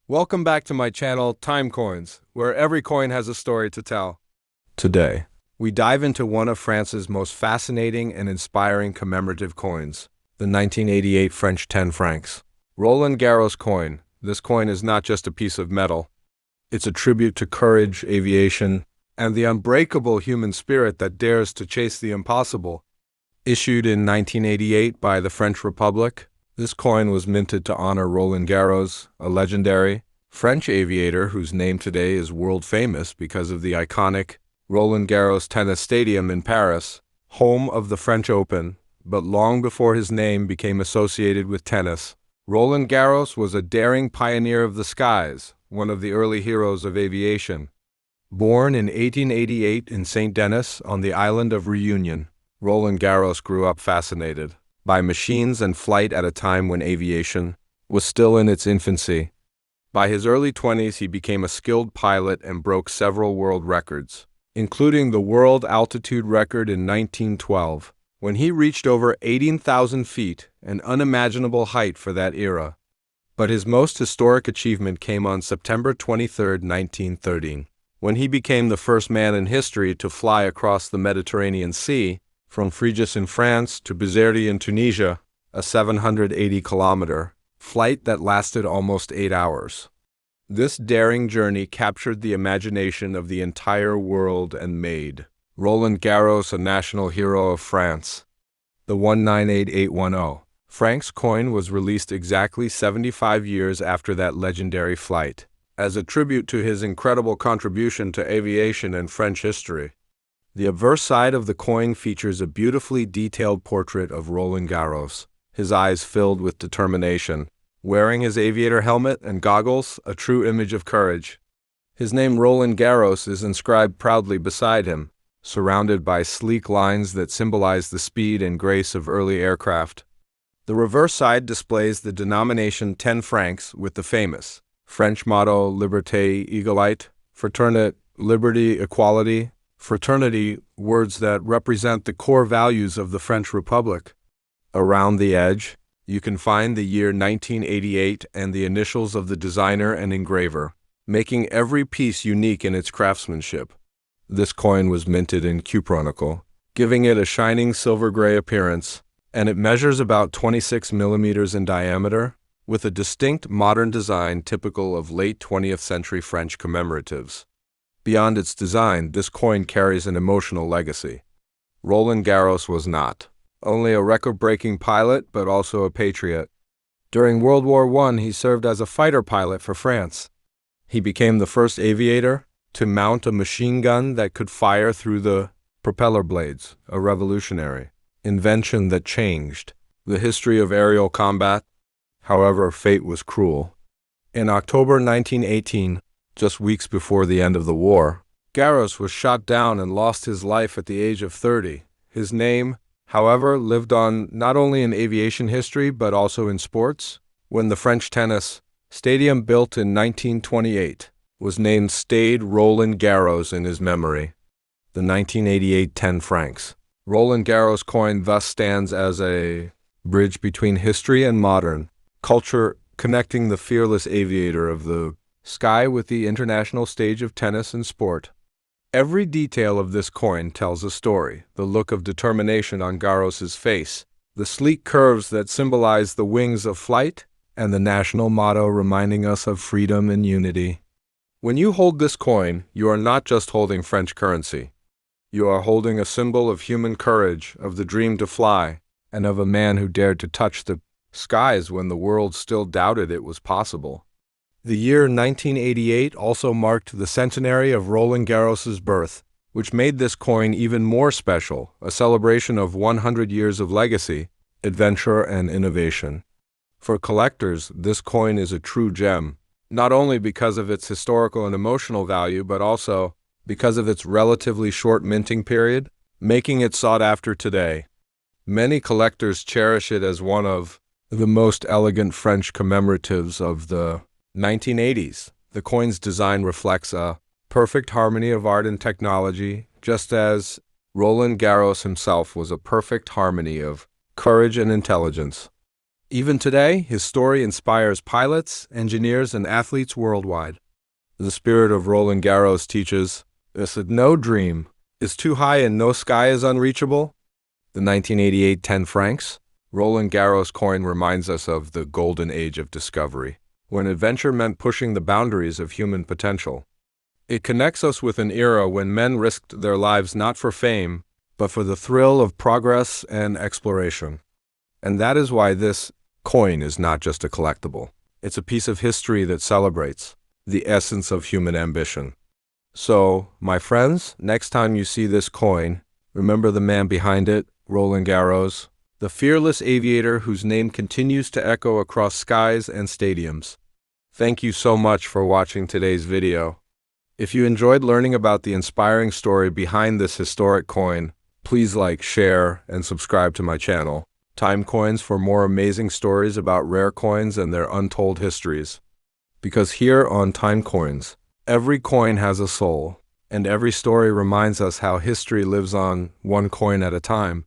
Welcome back to my channel, Time Coins, where every coin has a story to tell. Today, we dive into one of France's most fascinating and inspiring commemorative coins, the 1988 French 10 francs. Roland Garros coin. This coin is not just a piece of metal. It's a tribute to courage, aviation, and the unbreakable human spirit that dares to chase the impossible. Issued in 1988 by the French Republic, this coin was minted to honor Roland Garros, a legendary French aviator whose name today is world famous because of the iconic Roland Garros tennis stadium in Paris, home of the French Open. But long before his name became associated with tennis, Roland Garros was a daring pioneer of the skies, one of the early heroes of aviation. Born in 1888 in Saint-Denis on the island of Réunion, Roland Garros grew up fascinated by machines and flight at a time when aviation was still in its infancy. By his early 20s, he became a skilled pilot and broke several world records, including the world altitude record in 1912, when he reached over 18,000 feet, an unimaginable height for that era. But his most historic achievement came on September 23, 1913, when he became the first man in history to fly across the Mediterranean Sea, from Fréjus in France to Bizerte in Tunisia, a 780-kilometer flight that lasted almost 8 hours. This daring journey captured the imagination of the entire world and made Roland Garros a national hero of France. The 198810 francs coin was released exactly 75 years after that legendary flight, as a tribute to his incredible contribution to aviation and French history. The obverse side of the coin features a beautifully detailed portrait of Roland Garros, his eyes filled with determination, wearing his aviator helmet and goggles, a true image of courage. His name Roland Garros is inscribed proudly beside him, surrounded by sleek lines that symbolize the speed and grace of early aircraft. The reverse side displays the denomination 10 francs with the famous French motto Liberté, Égalité, Fraternité, Liberty, Equality, Fraternity, words that represent the core values of the French Republic. Around the edge, you can find the year 1988 and the initials of the designer and engraver, making every piece unique in its craftsmanship. This coin was minted in cupronickel, giving it a shining silver-gray appearance, and it measures about 26 millimeters in diameter, with a distinct modern design typical of late 20th century French commemoratives. Beyond its design, this coin carries an emotional legacy. Roland Garros was not only a record-breaking pilot, but also a patriot. During World War I, he served as a fighter pilot for France. He became the first aviator to mount a machine gun that could fire through the propeller blades, a revolutionary invention that changed the history of aerial combat. However, fate was cruel. In October 1918, just weeks before the end of the war, Garros was shot down and lost his life at the age of 30. His name, however, lived on not only in aviation history but also in sports, when the French tennis stadium built in 1928 was named Stade Roland Garros in his memory. The 1988 10 francs Roland Garros coin thus stands as a bridge between history and modern culture, connecting the fearless aviator of the sky with the international stage of tennis and sport. Every detail of this coin tells a story: the look of determination on Garros's face, the sleek curves that symbolize the wings of flight, and the national motto reminding us of freedom and unity. When you hold this coin, you are not just holding French currency. You are holding a symbol of human courage, of the dream to fly, and of a man who dared to touch the skies when the world still doubted it was possible. The year 1988 also marked the centenary of Roland Garros's birth, which made this coin even more special, a celebration of 100 years of legacy, adventure, and innovation. For collectors, this coin is a true gem, not only because of its historical and emotional value, but also because of its relatively short minting period, making it sought after today. Many collectors cherish it as one of the most elegant French commemoratives of the 1980s. The coin's design reflects a perfect harmony of art and technology, just as Roland Garros himself was a perfect harmony of courage and intelligence. Even today, his story inspires pilots, engineers, and athletes worldwide. The spirit of Roland Garros teaches us that no dream is too high and no sky is unreachable. The 1988 10 francs Roland Garros coin reminds us of the golden age of discovery, when adventure meant pushing the boundaries of human potential. It connects us with an era when men risked their lives not for fame, but for the thrill of progress and exploration. And that is why this coin is not just a collectible. It's a piece of history that celebrates the essence of human ambition. So, my friends, next time you see this coin, remember the man behind it, Roland Garros, the fearless aviator whose name continues to echo across skies and stadiums. Thank you so much for watching today's video. If you enjoyed learning about the inspiring story behind this historic coin, please like, share, and subscribe to my channel, Time Coins, for more amazing stories about rare coins and their untold histories. Because here on Time Coins, every coin has a soul, and every story reminds us how history lives on one coin at a time.